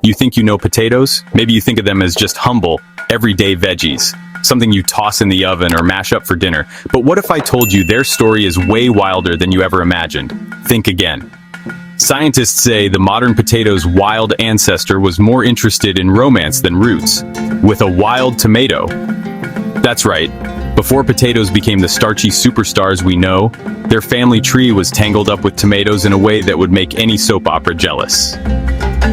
You think you know potatoes? Maybe you think of them as just humble, everyday veggies, something you toss in the oven or mash up for dinner. But what if I told you their story is way wilder than you ever imagined? Think again. Scientists say the modern potato's wild ancestor was more interested in romance than roots, with a wild tomato. That's right. Before potatoes became the starchy superstars we know, their family tree was tangled up with tomatoes in a way that would make any soap opera jealous.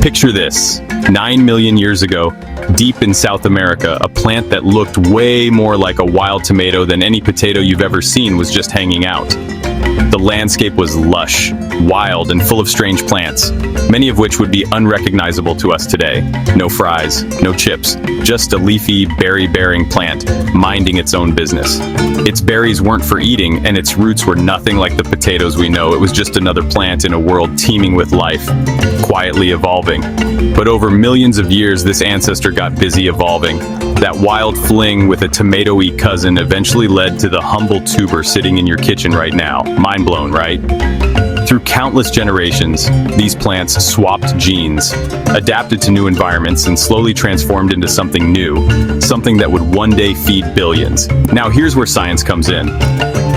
Picture this. 9 million years ago, deep in South America, a plant that looked way more like a wild tomato than any potato you've ever seen was just hanging out. The landscape was lush, wild, and full of strange plants, many of which would be unrecognizable to us today. No fries, no chips, just a leafy, berry-bearing plant, minding its own business. Its berries weren't for eating, and its roots were nothing like the potatoes we know. It was just another plant in a world teeming with life, quietly evolving. But over millions of years, this ancestor got busy evolving. That wild fling with a tomato-y cousin eventually led to the humble tuber sitting in your kitchen right now. Mind blown, right? Through countless generations, these plants swapped genes, adapted to new environments, and slowly transformed into something new, something that would one day feed billions. Now here's where science comes in.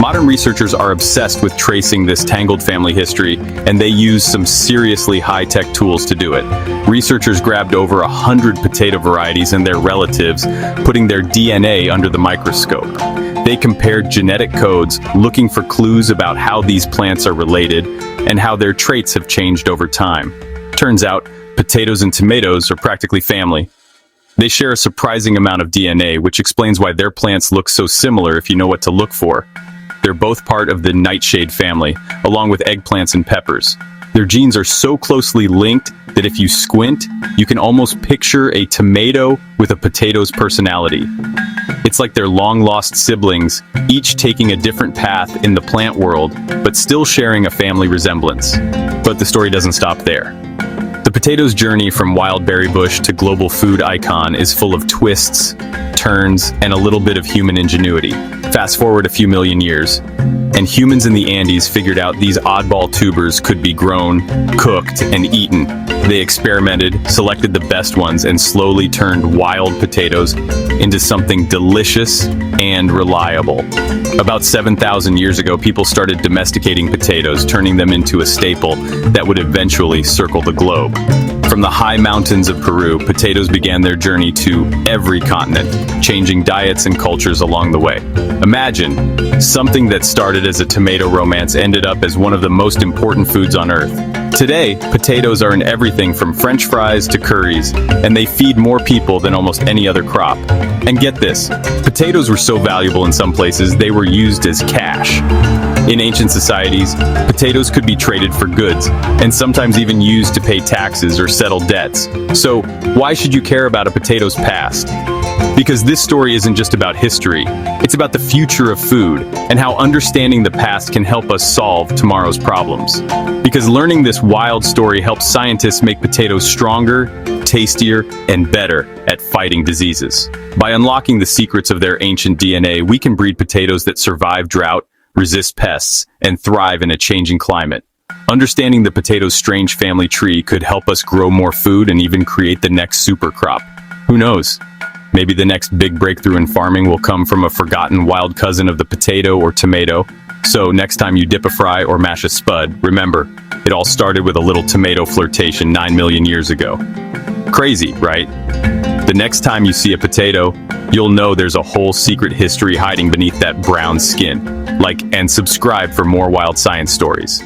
Modern researchers are obsessed with tracing this tangled family history, and they use some seriously high-tech tools to do it. Researchers grabbed over 100 potato varieties and their relatives, putting their DNA under the microscope. They compared genetic codes, looking for clues about how these plants are related and how their traits have changed over time. Turns out, potatoes and tomatoes are practically family. They share a surprising amount of DNA, which explains why their plants look so similar if you know what to look for. They're both part of the nightshade family, along with eggplants and peppers. Their genes are so closely linked that if you squint, you can almost picture a tomato with a potato's personality. It's like they're long-lost siblings, each taking a different path in the plant world, but still sharing a family resemblance. But the story doesn't stop there. The potato's journey from wild berry bush to global food icon is full of twists, turns, and a little bit of human ingenuity. Fast forward a few million years, and humans in the Andes figured out these oddball tubers could be grown, cooked, and eaten. They experimented, selected the best ones, and slowly turned wild potatoes into something delicious and reliable. About 7,000 years ago, people started domesticating potatoes, turning them into a staple that would eventually circle the globe. From the high mountains of Peru, potatoes began their journey to every continent, changing diets and cultures along the way. Imagine, something that started as a tomato romance ended up as one of the most important foods on Earth. Today, potatoes are in everything from French fries to curries, and they feed more people than almost any other crop. And get this, potatoes were so valuable in some places they were used as cash. In ancient societies, potatoes could be traded for goods, and sometimes even used to pay taxes or settle debts. So, why should you care about a potato's past? Because this story isn't just about history, it's about the future of food, and how understanding the past can help us solve tomorrow's problems. Because learning this wild story helps scientists make potatoes stronger, tastier, and better at fighting diseases. By unlocking the secrets of their ancient DNA, we can breed potatoes that survive drought, resist pests, and thrive in a changing climate. Understanding the potato's strange family tree could help us grow more food and even create the next super crop. Who knows? Maybe the next big breakthrough in farming will come from a forgotten wild cousin of the potato or tomato. So next time you dip a fry or mash a spud, remember, it all started with a little tomato flirtation 9 million years ago. Crazy, right? The next time you see a potato, you'll know there's a whole secret history hiding beneath that brown skin. Like and subscribe for more wild science stories.